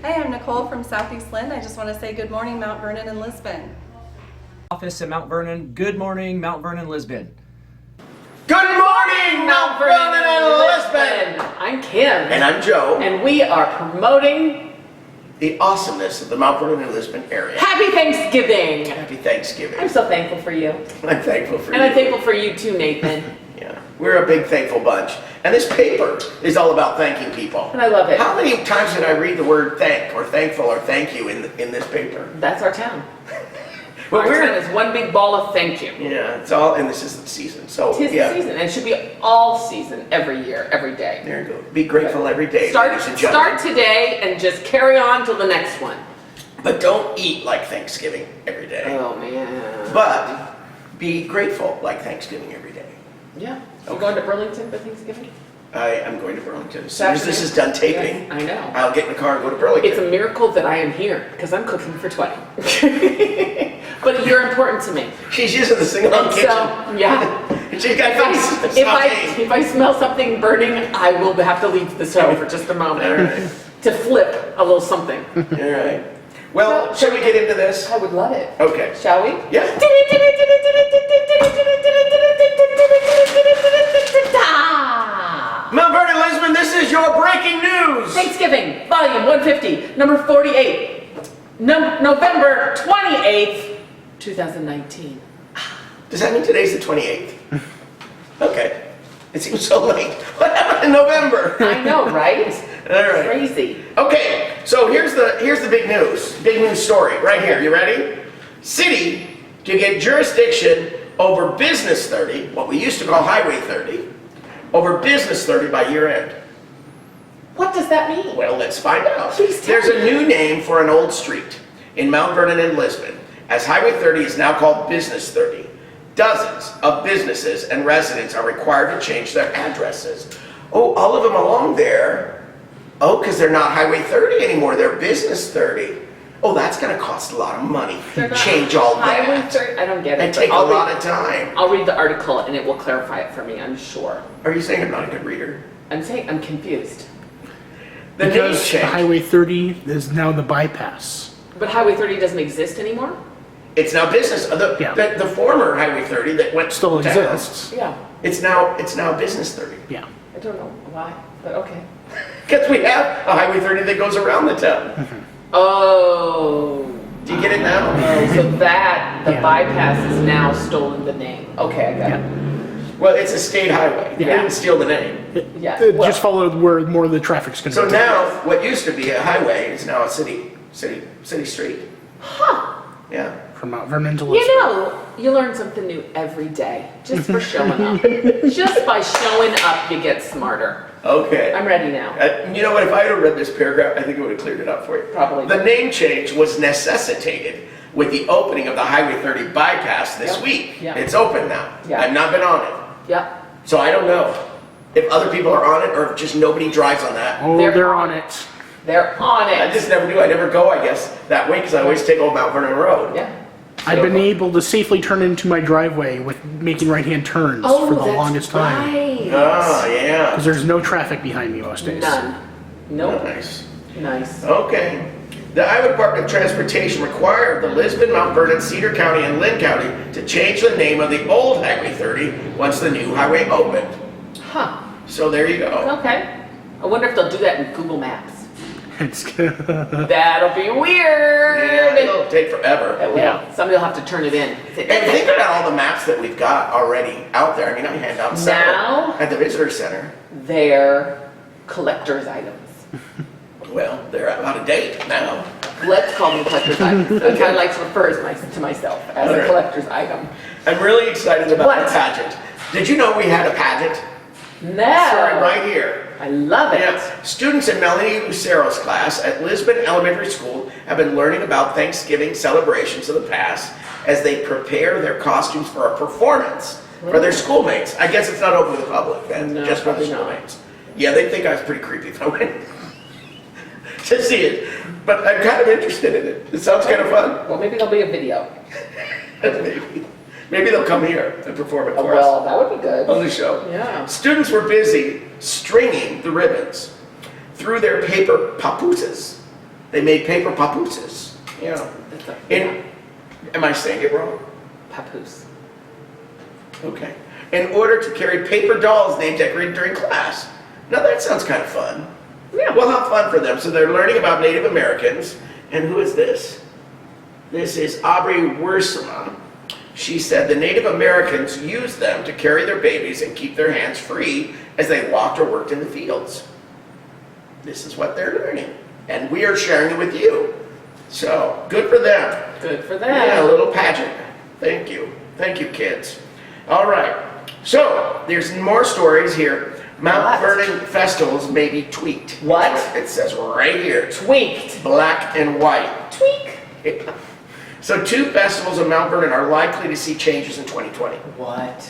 Hey, I'm Nicole from Southeast Lynn. I just want to say good morning, Mount Vernon and Lisbon. Office at Mount Vernon. Good morning, Mount Vernon, Lisbon. Good morning, Mount Vernon and Lisbon! I'm Kim. And I'm Joe. And we are promoting The awesomeness of the Mount Vernon and Lisbon area. Happy Thanksgiving! Happy Thanksgiving. I'm so thankful for you. I'm thankful for you. And I'm thankful for you too, Nathan. Yeah, we're a big thankful bunch. And this paper is all about thanking people. And I love it. How many times did I read the word thank or thankful or thank you in this paper? That's our town. Well, Our town is one big ball of thank you. Yeah, it's all, and this is the season. So, Tis yeah. the season, and it should be all season, every year, every day. There you go. Be grateful every day, ladies and gentlemen. Start today and just carry on till the next one. But don't eat like Thanksgiving every day. Oh man. But be grateful like Thanksgiving every day. Yeah. So you're going to Burlington for Thanksgiving? I am going to Burlington. As soon as this is done taping, Yes, I know. I'll get in the car and go to Burlington. It's a miracle that I am here because I'm cooking for 20. But you're important to me. She's using the sing-along And kitchen. so, yeah. She's got If I smell something burning, I will have to leave the stove for just a moment All right. to flip a little something. All right. Well, shall we get into this? I would love it. Okay. Shall we? Yeah. Mount Vernon, Lisbon, this is your breaking news. Thanksgiving, volume 150, number 48, November 28th, 2019. Does that mean today's the 28th? Okay. It seems so late. What happened in November? I know, right? All right. Crazy. Okay, so here's the big news. Big news story right here. You ready? City to get jurisdiction over Business 30, what we used to call Highway 30, over Business 30 by year end. What does that mean? Well, let's find out. Please tell There's a me. new name for an old street in Mount Vernon and Lisbon, as Highway 30 is now called Business 30. Dozens of businesses and residents are required to change their addresses. Oh, all of them along there. Oh, because they're not Highway 30 anymore, they're Business 30. Oh, that's going to cost a lot of money. Change all that. Highway 30, I don't get it. And take a I'll lot read- of time. I'll read the article and it will clarify it for me, I'm sure. Are you saying I'm not a good reader? I'm saying I'm confused. The name Because change. Highway 30 is now the bypass. But Highway 30 doesn't exist anymore? It's now Business. Yeah. The former Highway 30 that went Still down, exists. Yeah. It's now Business 30. Yeah. I don't know why, but okay. Because we have a Highway 30 that goes around the town. Oh. Do you get it now? Oh, so that, the Yeah. bypass has now stolen the name. Okay, I got it. Well, it's a state highway. They Yeah. didn't steal the name. Yeah. It well, just followed where more of the traffic's going to So be. now, what used to be a highway is now a city street. Huh. Yeah. From Mount Vernon to Lisbon. You know, you learn something new every day just for showing up. Just by showing up, you get smarter. Okay. I'm ready now. You know what? If I had read this paragraph, I think it would have cleared it up for you. Probably. The name change was necessitated with the opening of the Highway 30 bypass this Yep. week. Yeah. It's open now. Yeah. I've not been on it. Yep. So I don't know if other people are on it or if just nobody drives on that. Oh, They're they're on on it. They're on I it. just never do. I never go, I guess, that way because I always take Old Mount Vernon Road. Yeah. I've been able to safely turn into my driveway with making right-hand turns Oh, for the that's longest time. right. Ah, yeah. Because there's no traffic behind me most days. None. Nope. Nice. Nice. Okay. The Iowa Department of Transportation required the Lisbon, Mount Vernon, Cedar County, and Lynn County to change the name of the old Highway 30 once the new highway opened. Huh. So there you go. Okay. I wonder if they'll do that in Google Maps. It's That'll be weird. Yeah, it'll take forever. It will. Yeah. Somebody will have to turn it in. And think about all the maps that we've got already out there. I mean, I hand out several Now? at the visitor center. They're collector's items. Well, they're out of date now. Let's call them collector's items. I kind of like to refer to myself as a Alright. collector's item. I'm really excited about What? the pageant. Did you know we had a pageant? No. Starting right here. I love it. Yeah. Students in Melanie Lucero's class at Lisbon Elementary School have been learning about Thanksgiving celebrations of the past as they prepare their costumes for a performance for their schoolmates. I guess it's not open to the public then, No, just for the probably not. schoolmates. Yeah, they think I was pretty creepy if I went to see it. But I'm kind of interested in it. It sounds kind of fun. Well, maybe there'll be a video. Maybe they'll come here and perform it Oh, for well, us that would be good. on the show. Yeah. Students were busy stringing the ribbons through their paper papooses. They made paper papooses. You know. Am I saying it wrong? Papoose. Okay. In order to carry paper dolls they decorated during class. Now that sounds kind of fun. Yeah. Well, how fun for them. So they're learning about Native Americans. And who is this? This is Aubrey Wursema. She said the Native Americans used them to carry their babies and keep their hands free as they walked or worked in the fields. This is what they're learning. And we are sharing it with you. So, good for them. Good for them. Yeah, a little pageant. Thank you. Thank you, kids. All right. So, there's more stories here. Mount What? Vernon festivals may be tweaked. What? It says right here. Tweaked. Black and white. Tweak. So 2 festivals in Mount Vernon are likely to see changes in 2020. What?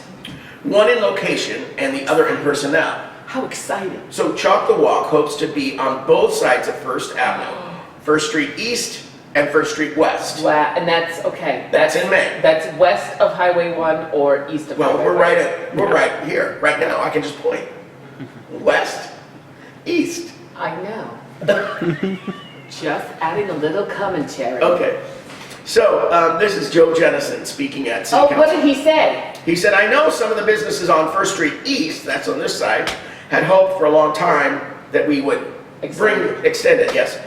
One in location and the other in personnel. How exciting. So Chalk the Walk hopes to be on both sides of First Avenue. First Street East and First Street West. Wow, and that's, okay. That's in May. That's west of Highway 1 or east of Well, Highway we're 1? right here, right now. I can just point. West, east. I know. Just adding a little commentary. Okay. So this is Joe Jennison speaking at City Council. What did he say? He said, I know some of the businesses on First Street East, that's on this side, had hoped for a long time that we would extend it, yes.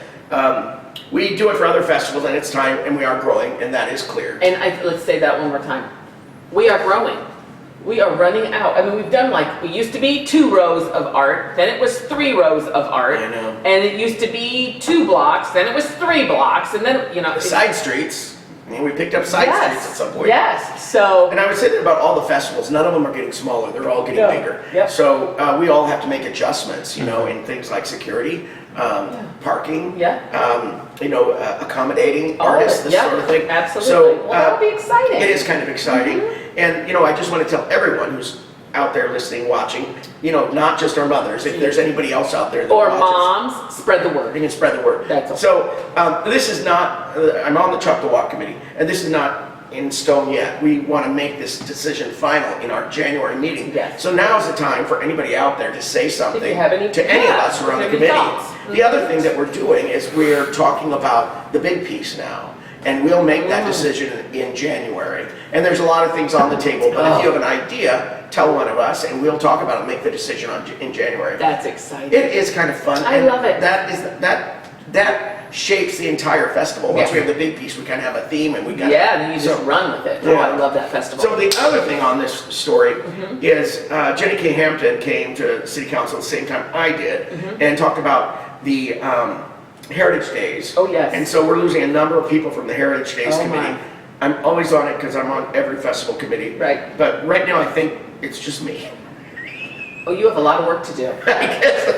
We do it for other festivals and it's time and we are growing and that is clear. And let's say that one more time. We are growing. We are running out. I mean, we've done we used to be 2 rows of art, then it was 3 rows of art. I know. And it used to be 2 blocks, then it was 3 blocks, and then, The side streets, I mean, we picked up side streets at some point. Yes, so. And I would say that about all the festivals, none of them are getting smaller, they're all getting bigger. Yep. So we all have to make adjustments, you know, in things like security, parking, accommodating artists, this sort of thing. Absolutely. So Well, that'll be exciting. it is kind of exciting. And, you know, I just want to tell everyone who's out there listening, watching, you know, not just our mothers, if there's anybody else out there that Or watches, moms, spread the you word. can spread the word. That's all. So this is not, I'm on the Chalk the Walk committee, and this is not in stone yet. We want to make this decision final in our January meeting. Yes. So now is the time for anybody out there to say something If you have any- to any of yeah, us who are on the if you committee. have any thoughts. The other thing that we're doing is we're talking about the big piece now. And we'll make that decision in January. And there's a lot of things on the table, but if you have an idea, tell one of us and we'll talk about it and make the decision in January. That's exciting. It is kind of fun. I and love it. That shapes the entire festival. Once Yeah. we have the big piece, we kind of have a theme and we got Then you just run with it. Yeah. Oh, I love that festival. So the other thing on this story is Jenny K. Hampton came to City Council at the same time I did and talked about the Heritage Days. Oh, yes. And so we're losing a number of people from the Heritage Days Oh, committee. my. I'm always on it because I'm on every festival committee. Right. But right now I think it's just me. Oh, you have a lot of work to do. I guess.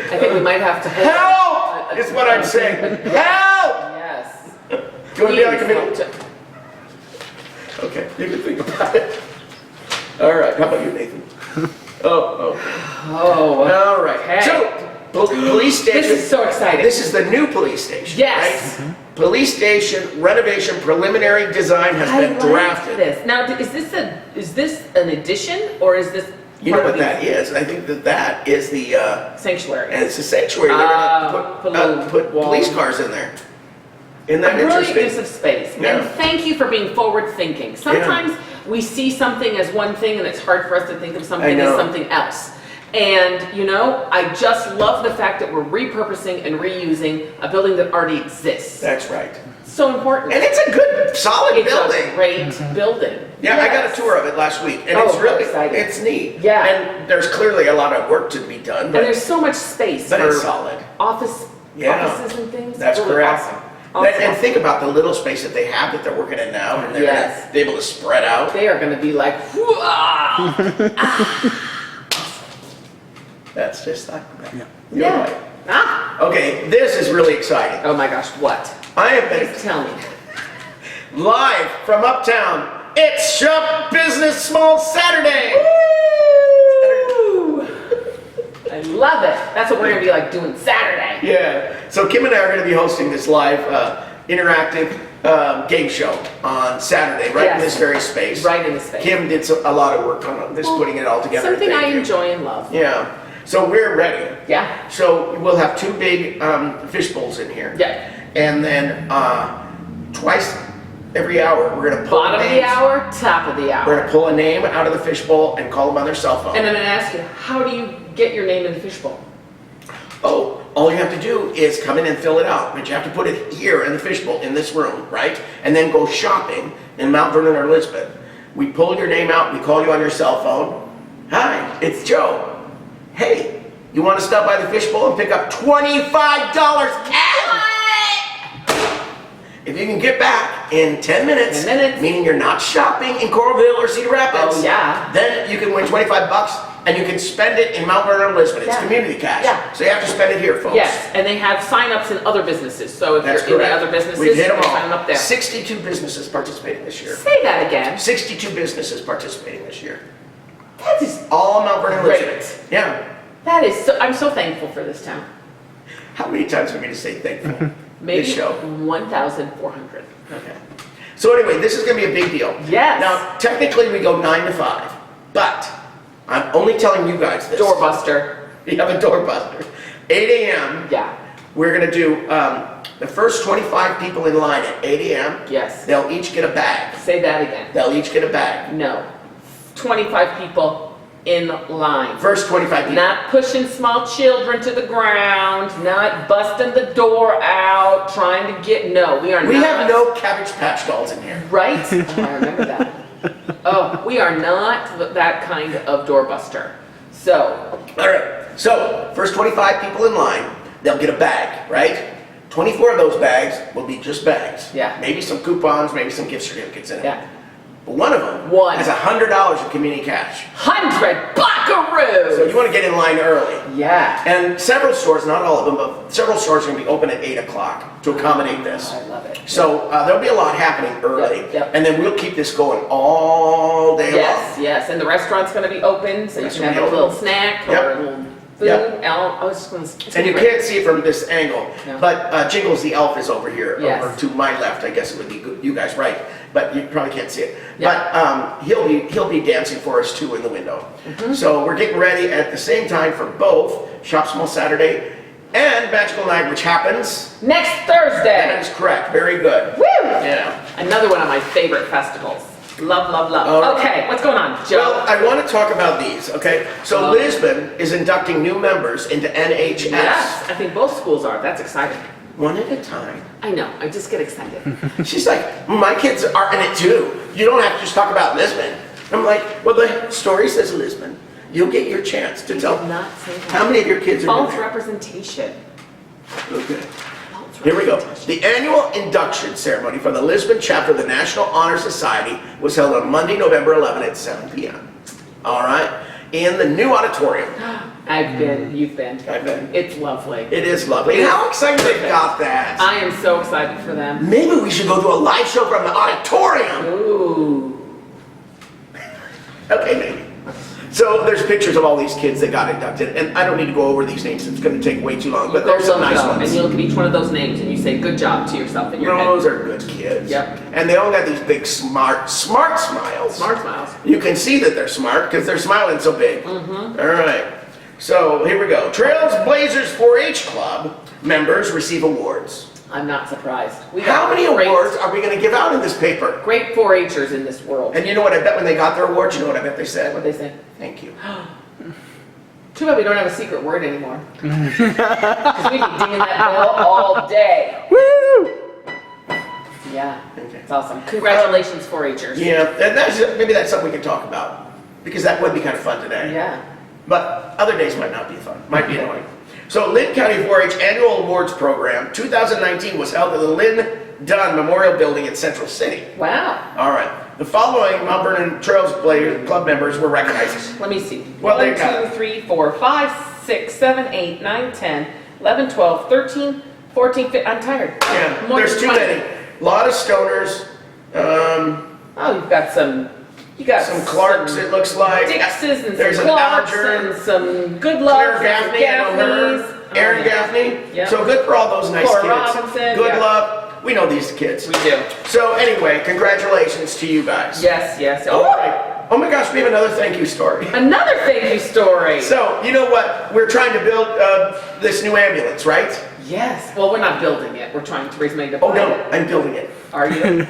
I think we might have to hold. Help! Is what I'm saying. Help! Yes. Do you want to be on the Please committee? help to- Okay, you can think about it. All right, how about you, Nathan? Oh. Oh, All right. Okay. So, police station. this is so exciting. This is the new police station. Yes. Right? Police station renovation preliminary design has been drafted. This. Now, is this an addition or is this? You know part what of that is? I think that is the, Sanctuary. and it's a sanctuary. They're Put a gonna little put wall. police cars in there. Isn't that A brilliant interesting? use of space. Yeah. And thank you for being forward thinking. Sometimes we see something as one thing and it's hard for us to think of something know. as something else. And, you know, I just love the fact that we're repurposing and reusing a building that already exists. That's right. So important. And it's a good, solid It's building. a great building. Yeah, I got Yes. a tour of it last week, and Oh, it's really exciting. it's neat. Yeah. And there's clearly a lot of work to be done, And but, there's so much space but for it's solid. offices and things. That's Really correct. Awesome. And Awesome. think about the little space that they have that they're working in now, and they're Yes. gonna be able to spread out. They are going to be like, "Whoa." That's just like that. Yeah. You're Yeah. right. Ah. Okay, this is really exciting. Oh my gosh, what? I have been Please tell me. live from Uptown. It's Shop Business Small Saturday. Woo! I love it. That's what we're going to be like doing Saturday. Yeah. So Kim and I are going to be hosting this live interactive game show on Saturday, right in Yes. this very space. Right in the space. Kim did a lot of work on this, putting it all together. Something Thank I you. enjoy and love. Yeah. So we're ready. Yeah. So we'll have two big fish bowls in here. Yeah. And then twice every hour, we're gonna pull Bottom of the names. hour, top of the We're hour. gonna pull a name out of the fish bowl and call them on their cell phone. And I'm gonna ask you, how do you get your name in the fishbowl? Oh, all you have to do is come in and fill it out, but you have to put it here in the fishbowl, in this room, right? And then go shopping in Mount Vernon or Lisbon. We pull your name out, we call you on your cell phone. Hi, it's Joe. Hey, you want to stop by the fishbowl and pick up $25 cash? If you can get back in 10 minutes, 10 minutes. meaning you're not shopping in Coralville or Cedar Rapids, Oh, yeah. then you can win 25 bucks and you can spend it in Mount Vernon or Lisbon. It's Yeah. community cash. Yeah. So you have to spend it here, folks. Yes, and they have sign-ups in other businesses, so if That's you're in correct. the other businesses, We've you hit them can all. sign up there. 62 businesses participating this year. Say that again. 62 businesses participating this year. That is, All Mount Vernon and Lisbon. Great. Yeah. that is, so, I'm so thankful for this town. How many times are we going to say thankful? Maybe This show. 1,400. Okay. So anyway, this is going to be a big deal. Yes. Now, technically we go 9 to 5, but I'm only telling you guys this. Doorbuster. We have a doorbuster. 8 a.m. Yeah, We're going to do the first 25 people in line at 8 a.m. yes. They'll each get a bag. Say that again. They'll each get a bag. No. 25 people in line. First 25 people. Not pushing small children to the ground, not busting the door out, trying to get, no, we are We not. have no Cabbage Patch Dolls in here. Right? Oh, I remember that. Oh, we are not that kind of doorbuster. So, All right. So, first 25 people in line, they'll get a bag, right? 24 of those bags will be just bags. Yeah. Maybe some coupons, maybe some gift certificates in it. yeah. But one of them One. has $100 in community cash. 100 buckaroos! So you want to get in line early. Yeah. And several stores, not all of them, but several stores are going to be open at 8 o'clock to accommodate this. I love it. So there'll be a lot happening early. Yep. And then we'll keep this going all day Yes, long. yes, and the restaurant's gonna be open, so you Restaurant can have will a be little open. snack Yep. or a little food. Yep. I was just gonna. it's And you gonna be can't see it from this angle, No. but Jingles the elf is over here, Yes. over to my left. I guess it would be good, you guys right, but you probably can't see it. Yeah. But he'll be dancing for us too in the window. Mm-hmm. So we're getting ready at the same time for both Shop Small Saturday and Magical Night, which happens. great. Next That Thursday! is correct. Very good. Woo! Yeah. Another one of my favorite festivals. Love, love, love. All right. Okay, what's going on, Joe? Well, I want to talk about these. Okay, so Oh. Lisbon is inducting new members into NHS. Yes, I think both schools are. That's exciting. One at a time. I know, I just get excited. She's like, my kids are in it too. You don't have to just talk about Lisbon. I'm like, well, the story says Lisbon. You'll get your chance to tell. Did not say that. How many of your kids are False in there? representation. Okay. False Here we go. representation. The annual induction ceremony for the Lisbon chapter of the National Honor Society was held on Monday, November 11 at 7 p.m. All right? In the new auditorium. I've been, you've been. I've been. It's lovely. It is lovely. And how excited they got that. I am so excited for them. Maybe we should go do a live show from the auditorium. Ooh. Okay, maybe. So there's pictures of all these kids that got inducted, and I don't need to go over these names, it's gonna take way too long, but there's some nice And ones. you look at each one of those names and you say, good job to yourself in your head. Those are good kids. Yep. And they all got these big smart smiles. Smart smiles. You can see that they're smart because they're smiling so big. Mm-hmm. All right. So here we go. Trails Blazers 4-H Club members receive awards. I'm not surprised. We How got many great- awards are we going to give out in this paper? Great 4-Hers in this world. And you know what I bet when they got their awards? You know what I bet they said? What they say? Thank you. Too bad we don't have a secret word anymore. Because we'd be dinging that bell all day. Woo! Yeah, Okay. it's awesome. Congratulations, 4-Hers. Yeah, and maybe that's something we can talk about because that would be kind of fun today. Yeah. But other days might not be fun, might be annoying. So Lynn County 4-H Annual Awards Program 2019 was held at the Lynn Dunn Memorial Building in Central City. Wow. All right. The following Mount Vernon Trails Club members were recognized. Let me see. Well, 1, they got 2, 3, 4, 5, 6, 7, 8, 9, 10, 11, 12, 13, 14, 15. I'm tired. Yeah, More there's than too 20. many. A lot of stoners, Oh, you've got some. You got some Clarks, some it looks like. Dixes and There's some an Clarks Alger. and some Good Claire Luck. Gaffney, I know her. Aaron Gaffney. Yeah. So good for all those nice Cora kids. Robinson, Good yeah. luck. We know these kids. We do. So anyway, congratulations to you guys. Yes, yes. All Oh, right. Oh my gosh, we have another thank you story. Another thank you story. So, you know what? We're trying to build this new ambulance, right? Yes. Well, we're not building it. We're trying to raise money to Oh buy no, it. I'm building it. Are you?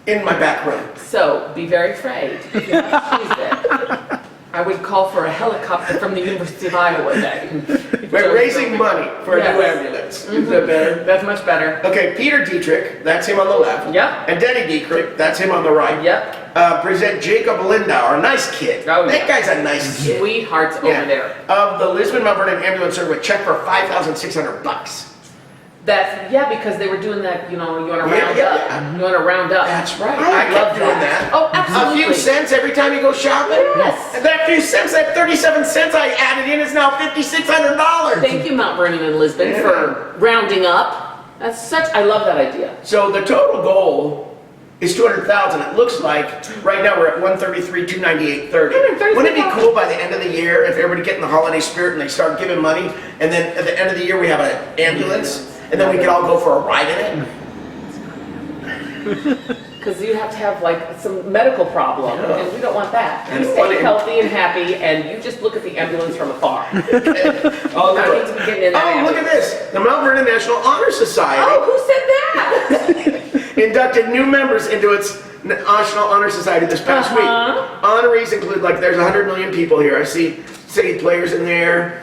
In my back room. So be very afraid. If you have to choose it. I would call for a helicopter from the University of Iowa then. We're raising money for a new ambulance. Is that better? That's much better. Okay, Peter Dietrich, that's him on the left. Yep. And Denny Dietrich, that's him on the right. Yep. Present Jacob Lindauer, a nice kid. Oh, that yeah. guy's a nice kid. Sweethearts Yeah. over there. Of the Lisbon Mount Vernon ambulance service, check for $5,600. That's, yeah, because they were doing that, you know, you want to round yeah, up. yeah. You want to round up. That's right. I kept love doing that. Oh, A absolutely. few cents every time you go shopping. Yes. And that few cents, that 37 cents I added in is now $5,600. Thank you, Mount Vernon and Lisbon, Yeah. for rounding up. That's such, I love that idea. So the total goal is 200,000. It looks like right now we're at 133, 298.30. Wouldn't it be cool by the end of the year if everybody get in the holiday spirit and they start giving money, and then at the end of the year we have an ambulance, and then we could all go for a ride in it? Because you have to have like some medical problem, Yeah. and we don't want that. And You funny- stay healthy and happy, and you just look at the ambulance from afar. Oh, I need to be getting in that look at ambulance. this. The Mount Vernon National Honor Society Oh, who said that? inducted new members into its National Honor Society this past week. Honorees include, like, there's 100 million people here. I see city players in there.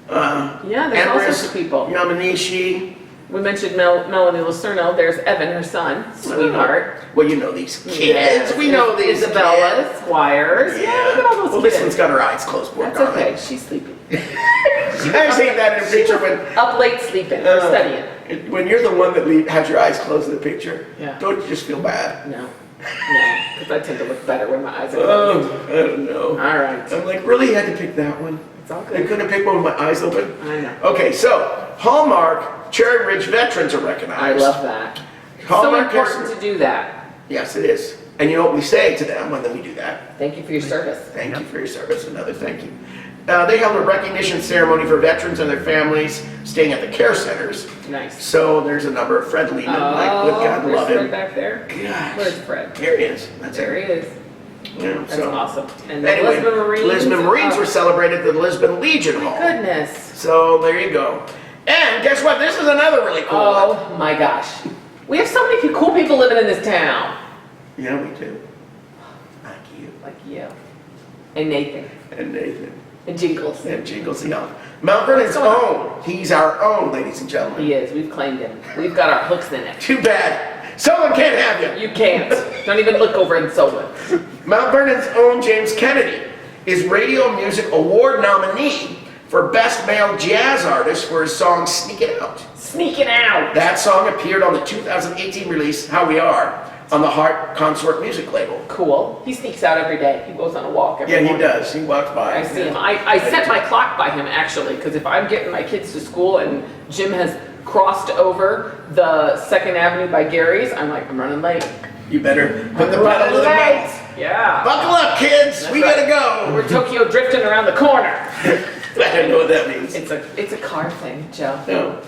Yeah, there's all sorts of people. Yamanishi. We mentioned Melanie Lucerno. There's Evan, her son, sweetheart. Well, you know these kids. Yes. We know these Isabella, kids. Squires. Yeah, look at all those Well, kids. this one's got her eyes closed. Poor That's darling. okay. She's sleeping. I've seen that in a picture when Up late sleeping or studying. when you're the one that has your eyes closed in the picture. Yeah. Don't you just feel bad? No, because I tend to look better when my eyes are Oh, closed. I don't know. All right. I'm like, really? You had to pick that one? It's all I good. couldn't pick one with my eyes open? I know. Okay, so Hallmark Cherry Ridge veterans are I recognized. love that. So Hallmark important to do that. Yes, it is. And you know what we say to them when we do that? Thank you for your service. Thank you for your service. Another thank you. They held a recognition ceremony for veterans and their families staying at the care centers. Nice. So there's a number of Fred Lehman. Like, good God, there's love Fred him. back there. Gosh. Where's Fred? There he is. That's There it. he is. Yeah, That's so. awesome. And the Anyway, Lisbon Marines. Lisbon Marines oh, were celebrated at the Lisbon Legion Hall. Goodness. So there you go. And guess what? This is another really cool one. Oh my gosh. We have so many cool people living in this town. Yeah, we do. Like you. Like you. And Nathan. And Nathan. And Jingles. And Jingles Young. Mount Vernon's own. He's our own, ladies and gentlemen. He is. We've claimed him. We've got our hooks in it. Too bad. Someone can't have you. You can't. Don't even look over in Solon. Mount Vernon's own James Kennedy is Radio Music Award nominee for Best Male Jazz Artist for his song Sneakin' Out. Sneaking out. That song appeared on the 2018 release How We Are on the Heart Consort Music label. Cool. He sneaks out every day. He goes on a walk every Yeah, he morning. does. He walks by. I see him. I set my clock by him actually, because if I'm getting my kids to school and Jim has crossed over the 2nd Avenue by Gary's, I'm like, I'm running late. You better put the I'm pedal to the running metal. late. Yeah. Buckle up, kids. That's We right. gotta go. We're Tokyo drifting around the corner. I don't know what that means. It's a car thing, Joe. No.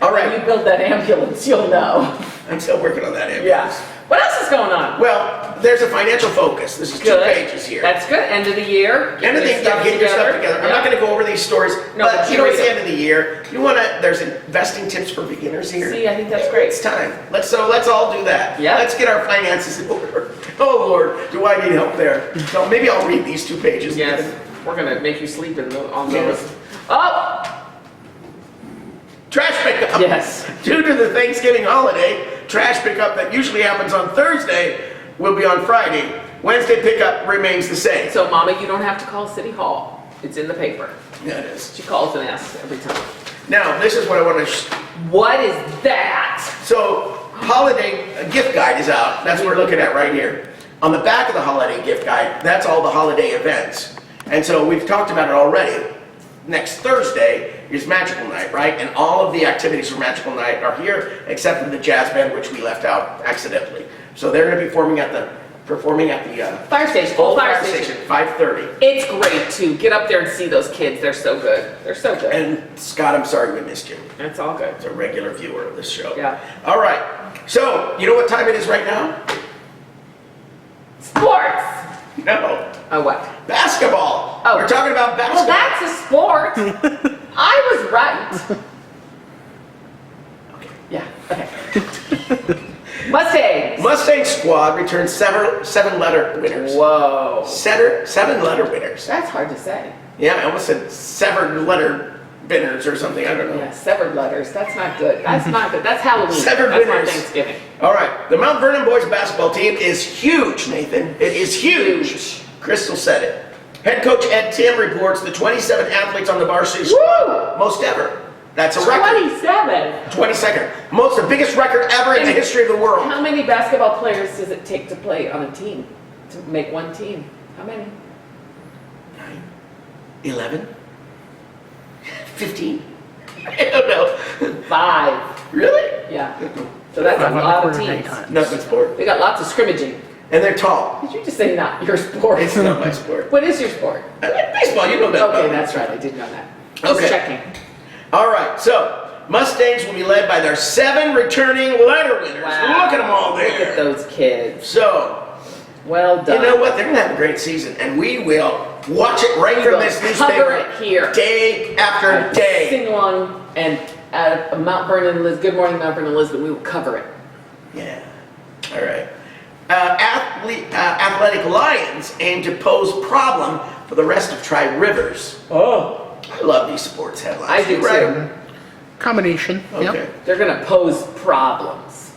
All When right. you build that ambulance, you'll know. I'm still working on that ambulance. Yeah. What else is going on? Well, there's a financial focus. This is 2 pages here. That's good. End of the year. End of the year, get your stuff together. I'm not going to go over these stories, No, but but you know you it's the read end of the year. You want to? There's investing tips for beginners here. See, I think that's great. It's time. Let's all do that. Yeah. Let's get our finances in order. Oh Lord, do I need help there? So maybe I'll read these 2 pages. Yes. We're gonna make you sleep on Yeah. those. Oh. Trash pickup. Yes. Due to the Thanksgiving holiday, trash pickup that usually happens on Thursday will be on Friday. Wednesday pickup remains the same. So, Mama, you don't have to call City Hall. It's in the paper. Yeah, it is. She calls and asks every time. Now, this is what I want to. What is that? So, holiday gift guide is out. That's what we're looking at right here. On the back of the holiday gift guide, that's all the holiday events. And so we've talked about it already. Next Thursday is Magical Night, right? And all of the activities for Magical Night are here, except for the jazz band, which we left out accidentally. So they're going to be performing at the Fire station. old Old fire station, 5:30. It's great to get up there and see those kids. They're so good. They're so good. And Scott, I'm sorry we missed you. It's all good. As a regular viewer of this show. Yeah. All right. So, you know what time it is right now? Sports. No. Oh, what? Basketball. Oh. We're talking about Well, basketball. that's a sport. I was right. Yeah, okay. Mustangs. Mustang squad returns seven-letter winners. Whoa. Seven-letter winners. That's hard to say. Yeah, I almost said severed-letter winners or something. I don't know. Yeah, severed letters. That's not good. That's not good. That's Halloween. Severed That's not winners. Thanksgiving. All right. The Mount Vernon boys basketball team is huge, Nathan. It is huge. Huge. Crystal said it. Head coach Ed Tim reports the 27 athletes on the varsity squad. Most ever. That's a record. 27. 22nd. The biggest record ever in the history of the world. How many basketball players does it take to play on a team? To make one team? How many? 9, 11, 15. I don't know. 5. Really? Yeah. So that's a lot of teams. Not my sport. They got lots of scrimmaging. And they're tall. Did you just say not your sport? It's not my sport. What is your sport? I like baseball. You know that. Okay, that's right. I did know that. Just Okay. checking. All right. So Mustangs will be led by their 7 returning letter winners. Wow. Look at them all there. Look at those kids. So Well done. you know what? They're gonna have a great season, and we will watch it right We from will this cover newspaper it here. day after day. Sing along and at Mount Vernon and Lisbon. Good morning, Mount Vernon and Lisbon. We will cover it. Yeah. All right. Athletic Lions aim to pose problem for the rest of Tri-Rivers. Oh. I love these sports headlines. I do right? too. Combination. Okay. Yep. They're gonna pose problems.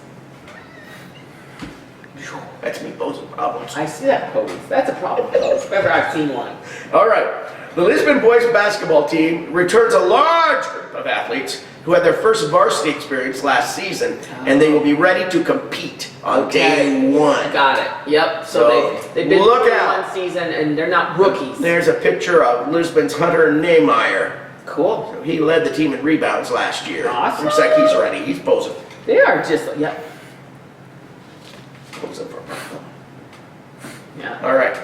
That's me posing problems. I see that pose. That's a problem pose. If ever I've seen one. All right. The Lisbon boys basketball team returns a large group of athletes who had their first varsity experience last season, and they will be ready to compete on day 1. Got it. Yep. So So, they've been look through out. one season and they're not rookies. There's a picture of Lisbon's Hunter Nehmeyer. Cool. He led the team in rebounds last year. Awesome. Looks like he's ready. He's posing. They are just, yep. Posing for a problem. Yeah. All right.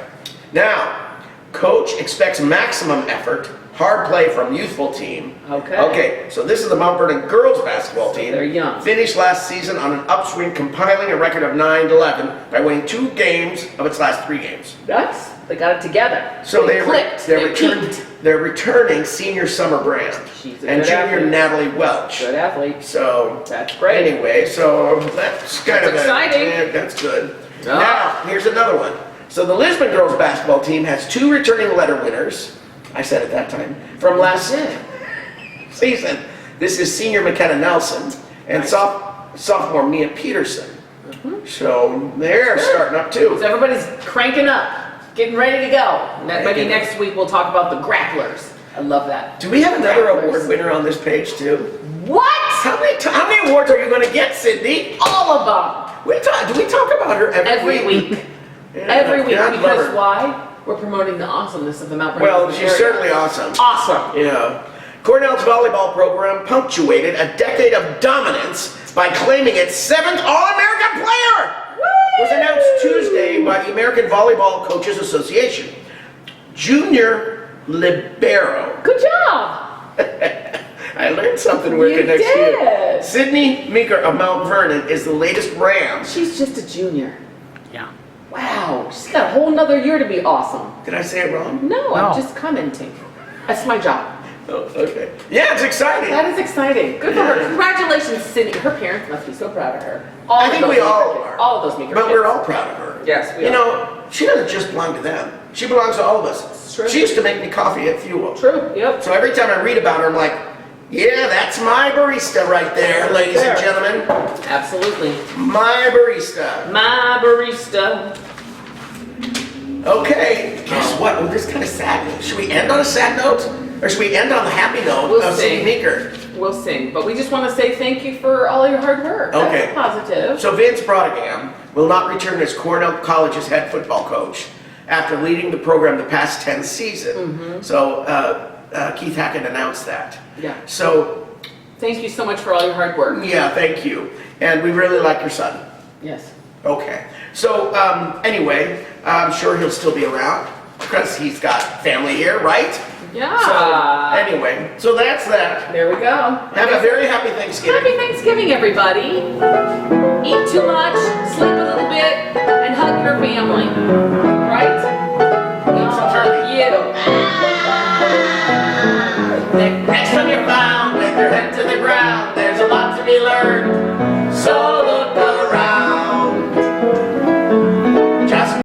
Now, coach expects maximum effort, hard play from youthful team. Okay. Okay, so this is the Mount Vernon girls basketball team. They're young. Finished last season on an upswing, compiling a record of 9-11 by winning 2 games of its last 3 games. They got it together. So they clicked. they're Peaked. returning senior Summer Brand She's a and good junior athlete. Natalie Welch. Good athlete. So That's great. anyway, so that's kind That's of exciting. Yeah, that's good. Ah. Now here's another one. So the Lisbon girls basketball team has 2 returning letter winners. I said it that time from last season. This is senior McKenna Nelson and Nice. sophomore Mia Peterson. So they're starting up too. So everybody's cranking up, getting ready to go. Maybe Cranking next week we'll talk about the grapplers. I love that. Do we have another Grapplers. award winner on this page too? What? How many awards are you going to get, Sydney? All of them. Do we talk about her Every week. Yeah, Every week. God love Because her. why? We're promoting the awesomeness of the Mount Vernon. Well, area. she's certainly awesome. awesome. Yeah. Cornell's volleyball program punctuated a decade of dominance by claiming its 7th All-American player. It was announced Tuesday by the American Volleyball Coaches Association. Junior libero. Good job. I learned something working You next year. did. Sydney Meeker of Mount Vernon is the latest Ram. She's just a junior. Yeah. Wow. She's got a whole nother year to be awesome. Did I say it wrong? No, No. I'm just commenting. That's my job. Oh, okay. Yeah, it's exciting. That is exciting. Good for her. Yeah. Congratulations, Sydney. Her parents must be so proud of her. All I of think those we all Meeker kids. are. All of those Meeker But kids. we're all proud of her. Yes, we You are. know, she doesn't just belong to them. She belongs to all of us. It's true. She used to make me coffee at Fuel. True. Yep. So every time I read about her, I'm like, yeah, that's my barista right there, ladies and There. gentlemen. Absolutely. My barista. My barista. Okay, guess what? Oh, this is kind of sad. Should we end on a sad note? Or should we end on the happy note We'll of Sydney see. Meeker? We'll sing. But we just want to say thank you for all your hard work. Okay. That's positive. So Vince Brodingham will not return as Cornell College's head football coach after leading the program the past 10 seasons. So Keith Hackett announced that. Yeah. So, Thank you so much for all your hard work. yeah, thank you. And we really like your son. Yes. Okay. So, anyway, I'm sure he'll still be around because he's got family here, right? Yeah. So, anyway, so that's that. There we go. Have a very happy Thanksgiving. Happy Thanksgiving, everybody. Eat too much, sleep a little bit, and hug your family. Right? you. Next time you're found with your head to the ground, there's a lot to be learned.